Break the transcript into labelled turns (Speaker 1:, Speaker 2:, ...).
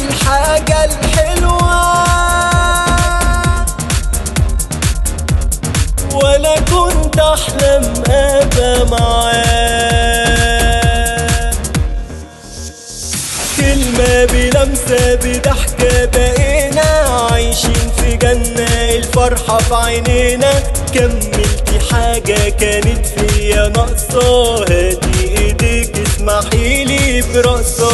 Speaker 1: الحاجة الحلوة ولا كنت احلم ابقى معاه. كلمة بلمسة بضحكة بقينا عايشين في جنة، الفرحة في عينينا. كملتي حاجة كانت فيا ناقصة، هاتي ايديك اسمحيلي برقصة.